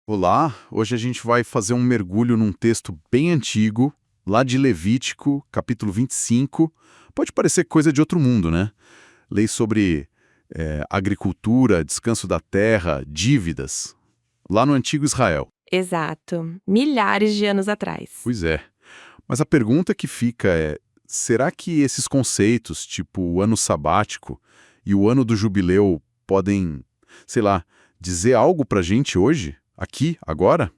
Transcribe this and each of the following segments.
Olá, hoje a gente vai fazer um mergulho num texto bem antigo, lá de Levítico, capítulo 25. Pode parecer coisa de outro mundo, né? Leis sobre agricultura, descanso da terra, dívidas, lá no antigo Israel. Exato. Milhares de anos atrás. Pois é. Mas a pergunta que fica é, será que esses conceitos, tipo o ano sabático e o ano do jubileu, podem, sei lá, dizer algo pra gente hoje? Aqui, agora?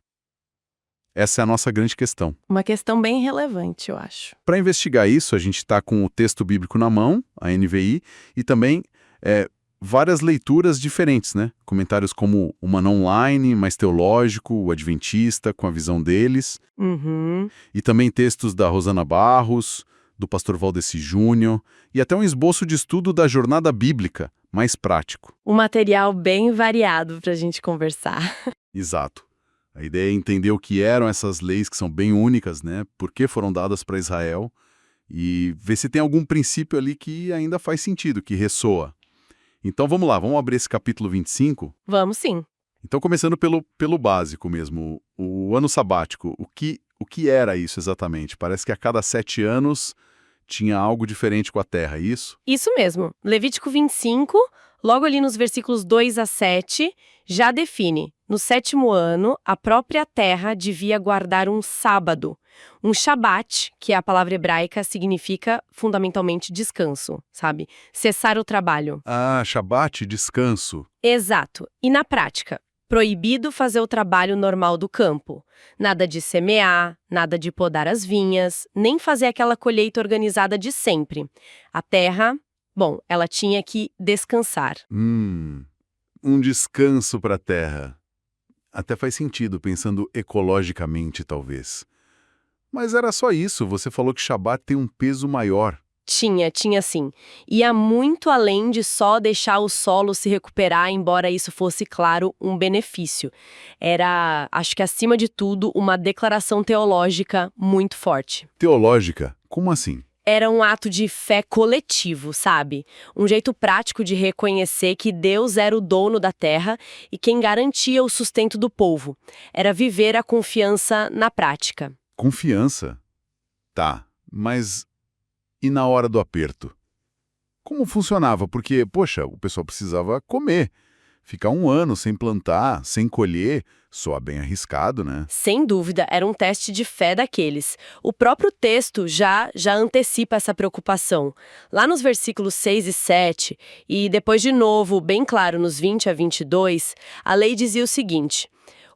Essa é a nossa grande questão. Uma questão bem relevante, eu acho. Para investigar isso, a gente está com o texto bíblico na mão, a NVI, e também várias leituras diferentes, né? Comentários como o Maná Online, mais teológico, o Adventista, com a visão deles, Uhum. e também textos da Rosana Barros, do pastor Valdeci Júnior, e até um esboço de estudo da jornada bíblica, mais prático. Um material bem variado para a gente conversar. Exato. A ideia é entender o que eram essas leis que são bem únicas, né? Por que foram dadas para Israel e ver se tem algum princípio ali que ainda faz sentido, que ressoa. Então vamos lá, vamos abrir esse capítulo 25. Vamos sim. Então começando pelo básico mesmo, o ano sabático. O que era isso exatamente? Parece que a cada 7 anos tinha algo diferente com a terra, é isso? Isso mesmo. Levítico 25, logo ali nos versículos 2 a 7, já define. No 7º ano, a própria terra devia guardar um sábado. Um shabat, que é a palavra hebraica, significa fundamentalmente descanso, sabe? Cessar o trabalho. Ah, Shabat, descanso. Exato. E na prática, proibido fazer o trabalho normal do campo. Nada de semear, nada de podar as vinhas, nem fazer aquela colheita organizada de sempre. A terra, bom, ela tinha que descansar. Um descanso para a terra. Até faz sentido, pensando ecologicamente, talvez. Mas era só isso, você falou que Shabat tem um peso maior. Tinha sim. Ia muito além de só deixar o solo se recuperar, embora isso fosse, claro, um benefício. Era, acho que acima de tudo, uma declaração teológica muito forte. Teológica? Como assim? Era um ato de fé coletivo, sabe? Um jeito prático de reconhecer que Deus era o dono da terra e quem garantia o sustento do povo. Era viver a confiança na prática. Confiança. Tá, mas e na hora do aperto? Como funcionava? Porque, poxa, o pessoal precisava comer. Ficar um ano sem plantar, sem colher, soa bem arriscado, né? Sem dúvida, era um teste de fé daqueles. O próprio texto já antecipa essa preocupação. Lá nos versículos 6 e 7, e depois de novo, bem claro, nos 20 a 22, a lei dizia o seguinte: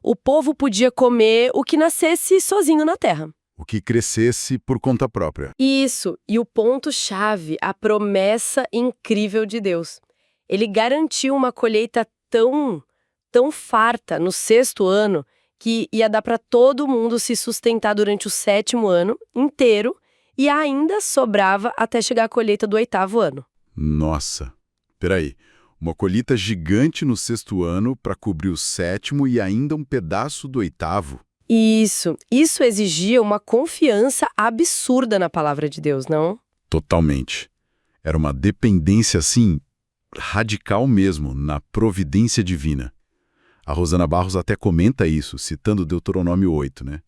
o povo podia comer o que nascesse sozinho na terra. O que crescesse por conta própria. Isso, e o ponto-chave, a promessa incrível de Deus. Ele garantiu uma colheita tão farta no 6º ano que ia dar para todo mundo se sustentar durante o 7º ano inteiro e ainda sobrava até chegar a colheita do 8º ano. Nossa, peraí. Uma colheita gigante no 6º ano para cobrir o 7º e ainda um pedaço do 8º. Isso exigia uma confiança absurda na palavra de Deus, não? Totalmente. Era uma dependência, assim, radical mesmo, na providência divina. A Rosana Barros até comenta isso, citando Deuteronômio 8, né?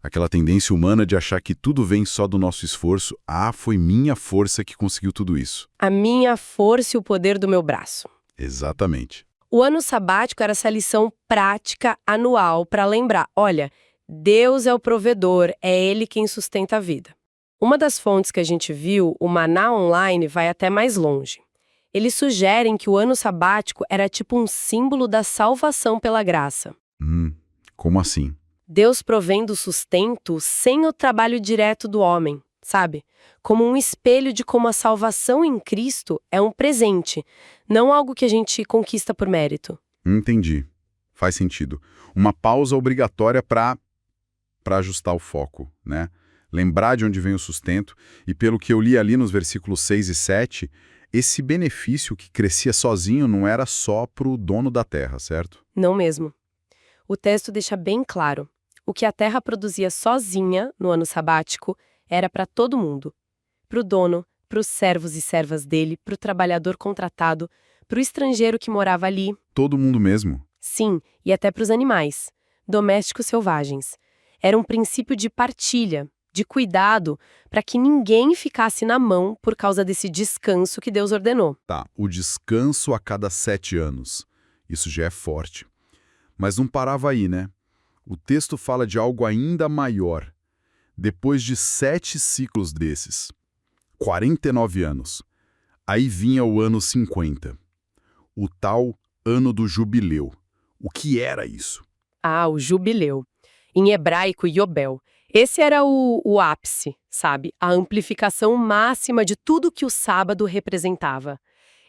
Aquela tendência humana de achar que tudo vem só do nosso esforço. Ah, foi minha força que conseguiu tudo isso. A minha força e o poder do meu braço. Exatamente. O ano sabático era essa lição prática anual para lembrar, olha, Deus é o provedor, é Ele quem sustenta a vida. Uma das fontes que a gente viu, o Maná Online, vai até mais longe. Eles sugerem que o ano sabático era tipo um símbolo da salvação pela graça. Como assim? Deus provendo o sustento sem o trabalho direto do homem, sabe? Como um espelho de como a salvação em Cristo é um presente, não algo que a gente conquista por mérito. Entendi. Faz sentido. Uma pausa obrigatória para ajustar o foco, né? Lembrar de onde vem o sustento, e pelo que eu li ali nos versículos 6 e 7, esse benefício que crescia sozinho não era só para o dono da terra, certo? Não mesmo. O texto deixa bem claro. O que a terra produzia sozinha no ano sabático era para todo mundo. Para o dono, para os servos e servas dele, para o trabalhador contratado, para o estrangeiro que morava ali. Todo mundo mesmo. Sim, e até para os animais. domésticos selvagens. Era um princípio de partilha, de cuidado, para que ninguém ficasse na mão por causa desse descanso que Deus ordenou. Tá, o descanso a cada 7 anos. Isso já é forte. Mas não parava aí, né? O texto fala de algo ainda maior. Depois de 7 ciclos desses, 49 anos, aí vinha o ano 50. O tal ano do jubileu. O que era isso? Ah, o jubileu. Em hebraico, Yobel. Esse era o ápice, sabe? A amplificação máxima de tudo que o sábado representava.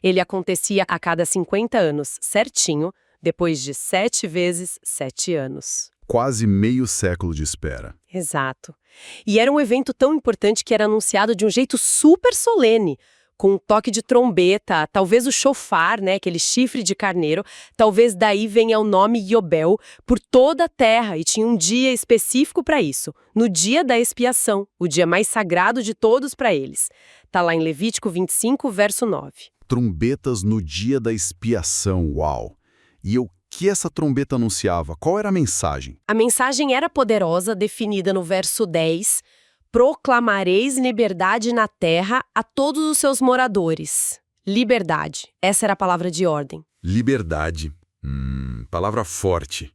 Ele acontecia a cada 50 anos, certinho, depois de 7 vezes 7 anos. Quase meio século de espera. Exato. E era um evento tão importante que era anunciado de um jeito super solene, com um toque de trombeta, talvez o shofar, né, aquele chifre de carneiro, talvez daí venha o nome Yobel, por toda a terra, e tinha um dia específico para isso, no dia da expiação, o dia mais sagrado de todos para eles. Tá lá em Levítico 25, verso 9. Trombetas no dia da expiação, uau! E o que essa trombeta anunciava? Qual era a mensagem? A mensagem era poderosa, definida no verso 10, proclamareis liberdade na terra a todos os seus moradores. Liberdade. Essa era a palavra de ordem. Liberdade. Palavra forte.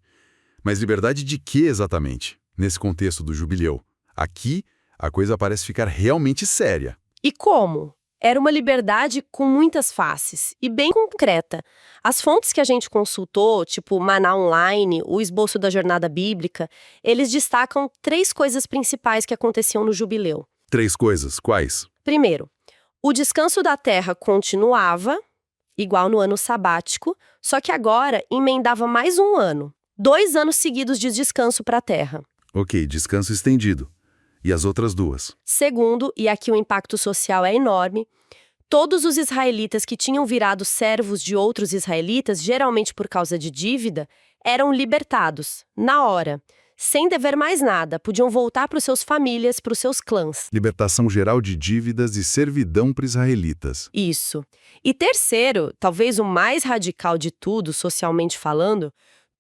Mas liberdade de quê exatamente? Nesse contexto do jubileu. Aqui, a coisa parece ficar realmente séria. E como? Era uma liberdade com muitas faces e bem concreta. As fontes que a gente consultou, tipo Maná Online, o esboço da jornada bíblica, eles destacam 3 coisas principais que aconteciam no jubileu. 3 coisas, quais? Primeiro, o descanso da terra continuava, igual no ano sabático, só que agora emendava mais um ano. 2 anos seguidos de descanso para a terra. Ok, descanso estendido. E as outras 2? Segundo, e aqui o impacto social é enorme, todos os israelitas que tinham virado servos de outros israelitas, geralmente por causa de dívida, eram libertados, na hora. Sem dever mais nada, podiam voltar para os seus famílias, para os seus clãs. Libertação geral de dívidas e servidão para israelitas. Isso. E terceiro, talvez o mais radical de tudo, socialmente falando,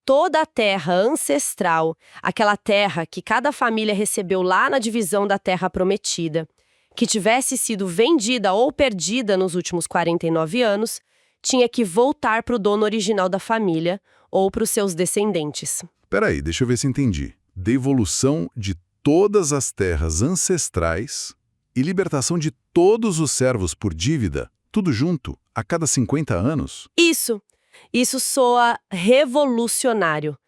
toda a terra ancestral, aquela terra que cada família recebeu lá na divisão da terra prometida, que tivesse sido vendida ou perdida nos últimos 49 anos, tinha que voltar para o dono original da família ou para os seus descendentes. Peraí, deixa eu ver se entendi. Devolução de todas as terras ancestrais e libertação de todos os servos por dívida, tudo junto, a cada 50 anos? Isso soa revolucionário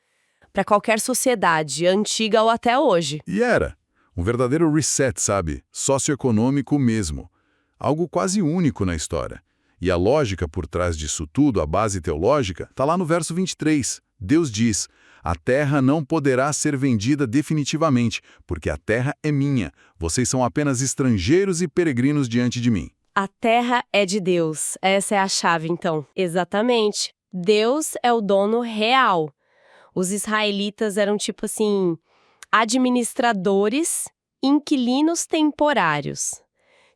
para qualquer sociedade, antiga ou até hoje. E era. Um verdadeiro reset, sabe? Socioeconômico mesmo. Algo quase único na história. E a lógica por trás disso tudo, a base teológica, está lá no verso 23. Deus diz: a terra não poderá ser vendida definitivamente, porque a terra é minha. Vocês são apenas estrangeiros e peregrinos diante de mim. A terra é de Deus. Essa é a chave, então. Exatamente. Deus é o dono real. Os israelitas eram tipo assim, administradores, inquilinos temporários.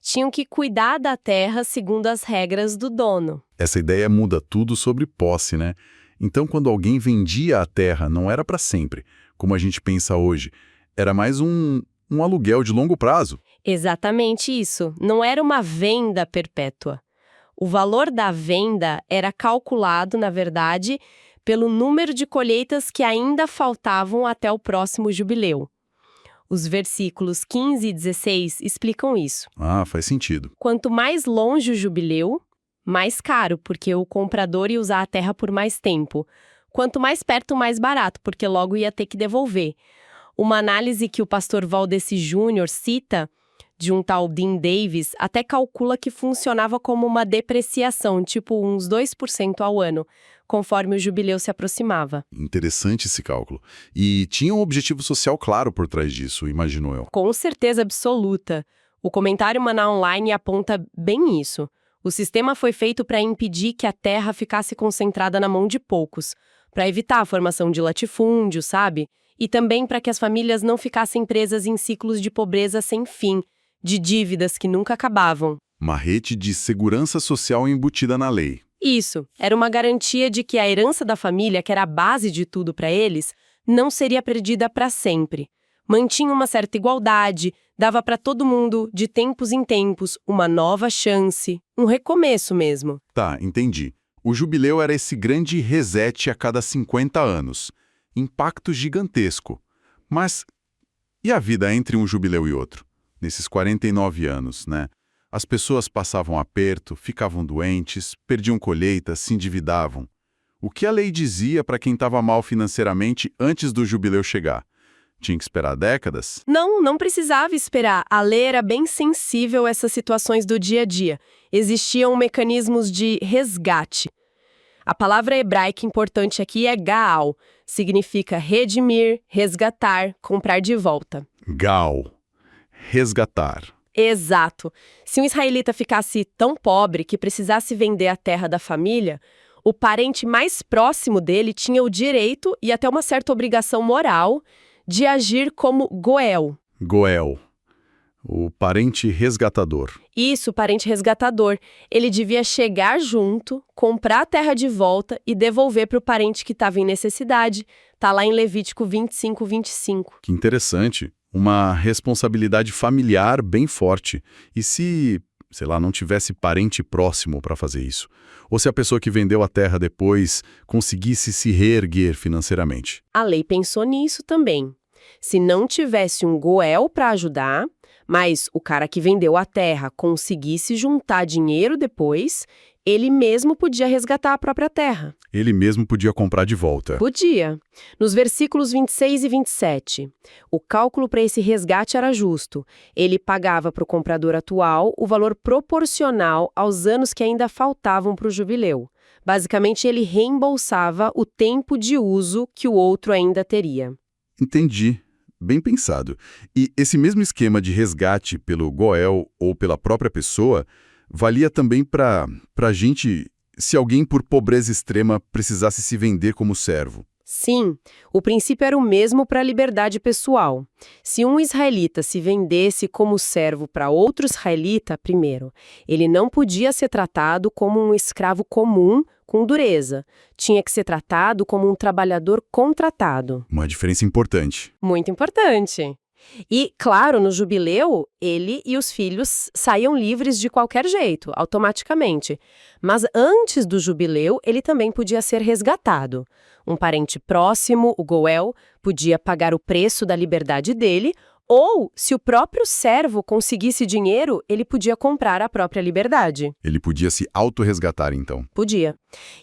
Tinham que cuidar da terra segundo as regras do dono. Essa ideia muda tudo sobre posse, né? Então, quando alguém vendia a terra, não era para sempre, como a gente pensa hoje. Era mais um aluguel de longo prazo. Exatamente isso. Não era uma venda perpétua. O valor da venda era calculado, na verdade, pelo número de colheitas que ainda faltavam até o próximo jubileu. Os versículos 15 e 16 explicam isso. Ah, faz sentido. Quanto mais longe o jubileu, mais caro, porque o comprador ia usar a terra por mais tempo. Quanto mais perto, mais barato, porque logo ia ter que devolver. Uma análise que o pastor Valdeci Júnior cita, de um tal Dean Davis, até calcula que funcionava como uma depreciação, tipo uns 2% ao ano, conforme o jubileu se aproximava. Interessante esse cálculo. E tinha um objetivo social claro por trás disso, imagino eu. Com certeza absoluta. O comentário Maná Online aponta bem isso. O sistema foi feito para impedir que a terra ficasse concentrada na mão de poucos, para evitar a formação de latifúndio, sabe? E também para que as famílias não ficassem presas em ciclos de pobreza sem fim, de dívidas que nunca acabavam. Uma rede de segurança social embutida na lei. Isso, era uma garantia de que a herança da família, que era a base de tudo para eles, não seria perdida para sempre. Mantinha uma certa igualdade, dava para todo mundo, de tempos em tempos, uma nova chance, um recomeço mesmo. Tá, entendi. O jubileu era esse grande reset a cada 50 anos. Impacto gigantesco. Mas e a vida entre um jubileu e outro? Nesses 49 anos, né? As pessoas passavam aperto, ficavam doentes, perdiam colheita, se endividavam. O que a lei dizia para quem estava mal financeiramente antes do jubileu chegar? Tinha que esperar décadas? Não precisava esperar. A lei era bem sensível a essas situações do dia a dia. Existiam mecanismos de resgate. A palavra hebraica importante aqui é gaal. Significa redimir, resgatar, comprar de volta. Gal. Resgatar. Exato. Se um israelita ficasse tão pobre que precisasse vender a terra da família, o parente mais próximo dele tinha o direito e até uma certa obrigação moral de agir como Goel. Goel. O parente resgatador. Isso, parente resgatador. Ele devia chegar junto, comprar a terra de volta e devolver para o parente que estava em necessidade. Tá lá em Levítico 25, 25. Que interessante. Uma responsabilidade familiar bem forte. E se, sei lá, não tivesse parente próximo para fazer isso? Ou se a pessoa que vendeu a terra depois conseguisse se reerguer financeiramente? A lei pensou nisso também. Se não tivesse um Goel para ajudar, mas o cara que vendeu a terra conseguisse juntar dinheiro depois, ele mesmo podia resgatar a própria terra. Ele mesmo podia comprar de volta. Podia. Nos versículos 26 e 27, o cálculo para esse resgate era justo. Ele pagava para o comprador atual o valor proporcional aos anos que ainda faltavam para o jubileu. Basicamente, ele reembolsava o tempo de uso que o outro ainda teria. Entendi. Bem pensado. E esse mesmo esquema de resgate pelo Goel ou pela própria pessoa valia também para gente, se alguém por pobreza extrema precisasse se vender como servo. Sim, o princípio era o mesmo para a liberdade pessoal. Se um israelita se vendesse como servo para outro israelita, primeiro, ele não podia ser tratado como um escravo comum com dureza. Tinha que ser tratado como um trabalhador contratado. Uma diferença importante. Muito importante. E, claro, no jubileu, ele e os filhos saíam livres de qualquer jeito, automaticamente. Mas antes do jubileu, ele também podia ser resgatado. Um parente próximo, o Goel, podia pagar o preço da liberdade dele, ou, se o próprio servo conseguisse dinheiro, ele podia comprar a própria liberdade. Ele podia se autorresgatar, então. Podia.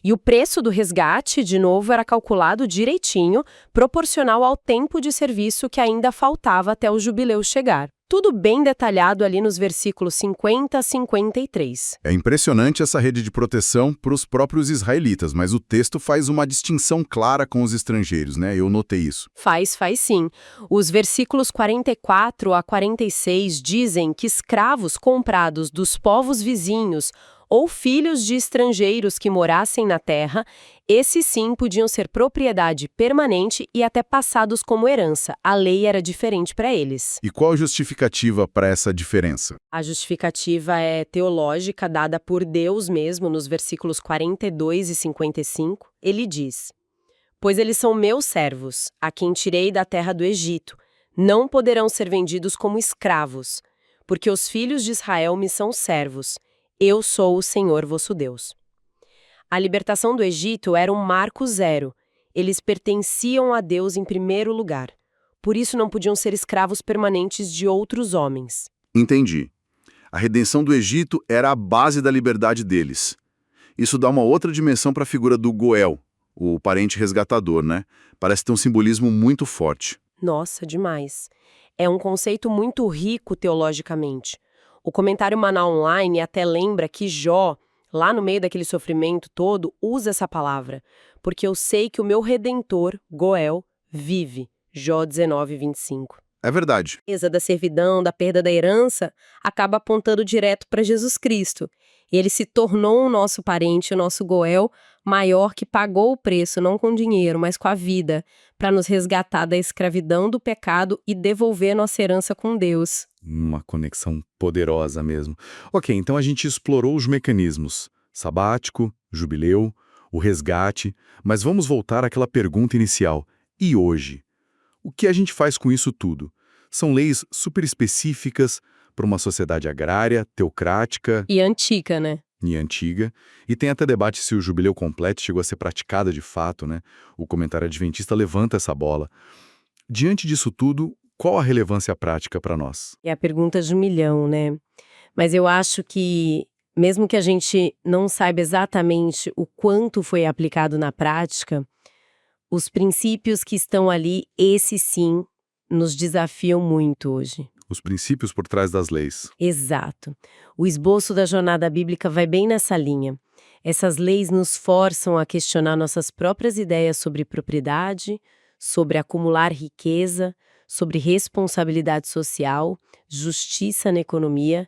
E o preço do resgate, de novo, era calculado direitinho, proporcional ao tempo de serviço que ainda faltava até o jubileu chegar. Tudo bem detalhado ali nos versículos 50 a 53. É impressionante essa rede de proteção para os próprios israelitas, mas o texto faz uma distinção clara com os estrangeiros, né? Eu notei isso. Faz sim. Os versículos 44 a 46 dizem que escravos comprados dos povos vizinhos ou filhos de estrangeiros que morassem na terra, esses sim podiam ser propriedade permanente e até passados como herança. A lei era diferente para eles. E qual a justificativa para essa diferença? A justificativa é teológica, dada por Deus mesmo, nos versículos 42 e 55. Ele diz: "Pois eles são meus servos, a quem tirei da terra do Egito. Não poderão ser vendidos como escravos, porque os filhos de Israel me são servos. Eu sou o Senhor vosso Deus." A libertação do Egito era um marco zero. Eles pertenciam a Deus em primeiro lugar. Por isso não podiam ser escravos permanentes de outros homens. Entendi. A redenção do Egito era a base da liberdade deles. Isso dá uma outra dimensão para a figura do Goel, o parente resgatador, né? Parece ter um simbolismo muito forte. Nossa, demais. É um conceito muito rico teologicamente. O comentário Maná Online até lembra que Jó, lá no meio daquele sofrimento todo, usa essa palavra. Porque eu sei que o meu Redentor, Goel, vive. Jó 19, 25. É verdade. A beleza da servidão, da perda da herança, acaba apontando direto para Jesus Cristo. Ele se tornou o nosso parente, o nosso Goel, maior que pagou o preço, não com dinheiro, mas com a vida, para nos resgatar da escravidão do pecado e devolver nossa herança com Deus. Uma conexão poderosa mesmo. Ok, então a gente explorou os mecanismos. Sabático, jubileu, o resgate, mas vamos voltar àquela pergunta inicial. E hoje? O que a gente faz com isso tudo? São leis super específicas para uma sociedade agrária, teocrática E antiga, né? e antiga, e tem até debate se o jubileu completo chegou a ser praticado de fato, né? O comentário adventista levanta essa bola. Diante disso tudo, qual a relevância prática para nós? É a pergunta de 1 milhão, né? Mas eu acho que, mesmo que a gente não saiba exatamente o quanto foi aplicado na prática, os princípios que estão ali, esses sim, nos desafiam muito hoje. Os princípios por trás das leis. Exato. O esboço da jornada bíblica vai bem nessa linha. Essas leis nos forçam a questionar nossas próprias ideias sobre propriedade, sobre acumular riqueza, sobre responsabilidade social, justiça na economia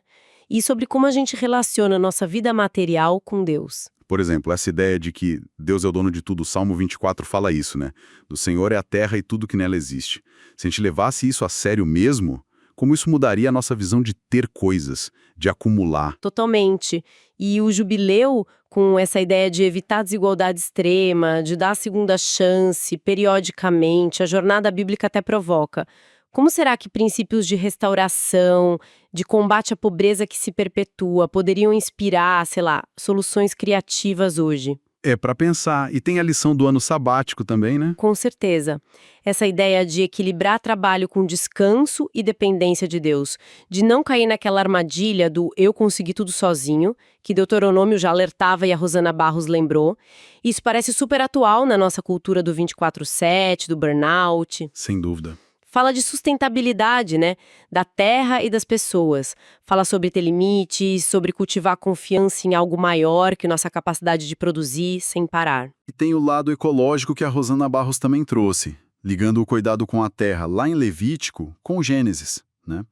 e sobre como a gente relaciona nossa vida material com Deus. Por exemplo, essa ideia de que Deus é o dono de tudo, o Salmo 24 fala isso, né? Do Senhor é a terra e tudo que nela existe. Se a gente levasse isso a sério mesmo, como isso mudaria a nossa visão de ter coisas, de acumular? Totalmente. E o jubileu, com essa ideia de evitar desigualdade extrema, de dar a segunda chance, periodicamente, a jornada bíblica até provoca. Como será que princípios de restauração, de combate à pobreza que se perpetua, poderiam inspirar, sei lá, soluções criativas hoje? É para pensar. E tem a lição do ano sabático também, né? Com certeza. Essa ideia de equilibrar trabalho com descanso e dependência de Deus, de não cair naquela armadilha do eu consegui tudo sozinho, que Deuteronômio já alertava e a Rosana Barros lembrou. Isso parece super atual na nossa cultura do 24/7, do burnout. Sem dúvida. Fala de sustentabilidade, né? Da terra e das pessoas. Fala sobre ter limites, sobre cultivar confiança em algo maior que nossa capacidade de produzir sem parar. E tem o lado ecológico que a Rosana Barros também trouxe, ligando o cuidado com a terra lá em Levítico com Gênesis, né?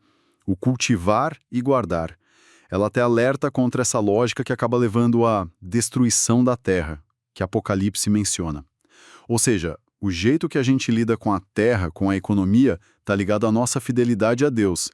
O cultivar e guardar. Ela até alerta contra essa lógica que acaba levando à destruição da terra, que Apocalipse menciona. Ou seja, o jeito que a gente lida com a terra, com a economia, está ligado à nossa fidelidade a Deus.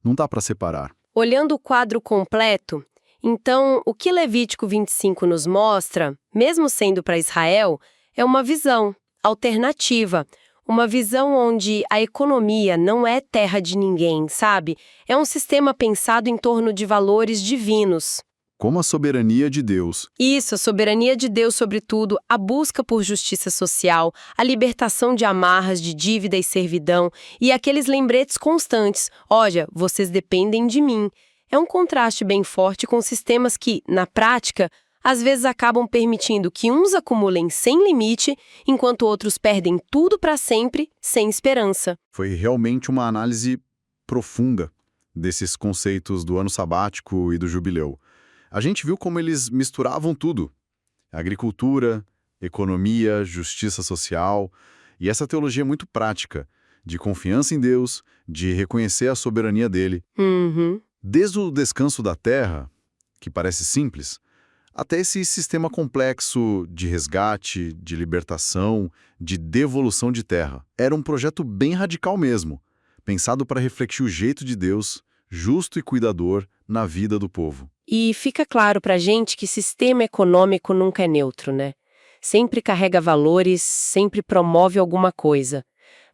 Não dá para separar. Olhando o quadro completo, então o que Levítico 25 nos mostra, mesmo sendo para Israel, é uma visão alternativa. Uma visão onde a economia não é terra de ninguém, sabe? É um sistema pensado em torno de valores divinos. Como a soberania de Deus. Isso, a soberania de Deus sobre tudo, a busca por justiça social, a libertação de amarras de dívida e servidão e aqueles lembretes constantes. Olha, vocês dependem de mim. É um contraste bem forte com sistemas que, na prática, às vezes acabam permitindo que uns acumulem sem limite, enquanto outros perdem tudo para sempre, sem esperança. Foi realmente uma análise profunda desses conceitos do ano sabático e do jubileu. A gente viu como eles misturavam tudo: agricultura, economia, justiça social, e essa teologia muito prática, de confiança em Deus, de reconhecer a soberania dele. Uhum. Desde o descanso da terra, que parece simples, até esse sistema complexo de resgate, de libertação, de devolução de terra. Era um projeto bem radical mesmo, pensado para refletir o jeito de Deus, justo e cuidador, na vida do povo. E fica claro pra gente que sistema econômico nunca é neutro, né? Sempre carrega valores, sempre promove alguma coisa.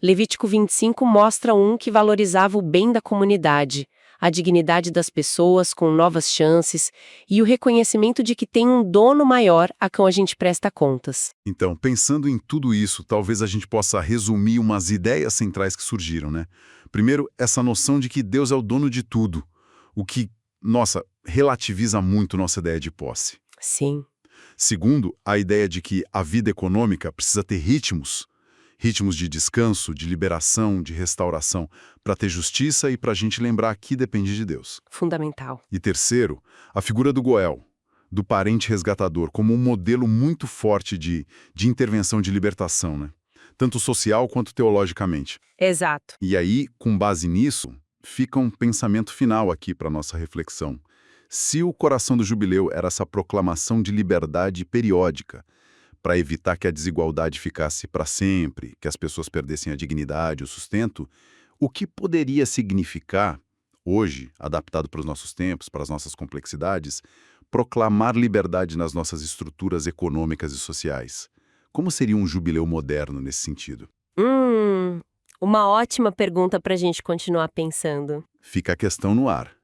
Levítico 25 mostra um que valorizava o bem da comunidade, a dignidade das pessoas com novas chances e o reconhecimento de que tem um dono maior a quem a gente presta contas. Então, pensando em tudo isso, talvez a gente possa resumir umas ideias centrais que surgiram, né? Primeiro, essa noção de que Deus é o dono de tudo, o que, nossa, relativiza muito nossa ideia de posse. Sim. Segundo, a ideia de que a vida econômica precisa ter ritmos de descanso, de liberação, de restauração, para ter justiça e para a gente lembrar que depende de Deus. Fundamental. E terceiro, a figura do Goel, do parente resgatador, como um modelo muito forte de intervenção de libertação, né? Tanto social quanto teologicamente. Exato. E aí, com base nisso, fica um pensamento final aqui para nossa reflexão. Se o coração do jubileu era essa proclamação de liberdade periódica, para evitar que a desigualdade ficasse para sempre, que as pessoas perdessem a dignidade, o sustento, o que poderia significar, hoje, adaptado para os nossos tempos, para as nossas complexidades, proclamar liberdade nas nossas estruturas econômicas e sociais. Como seria um jubileu moderno nesse sentido? Uma ótima pergunta para a gente continuar pensando. Fica a questão no ar.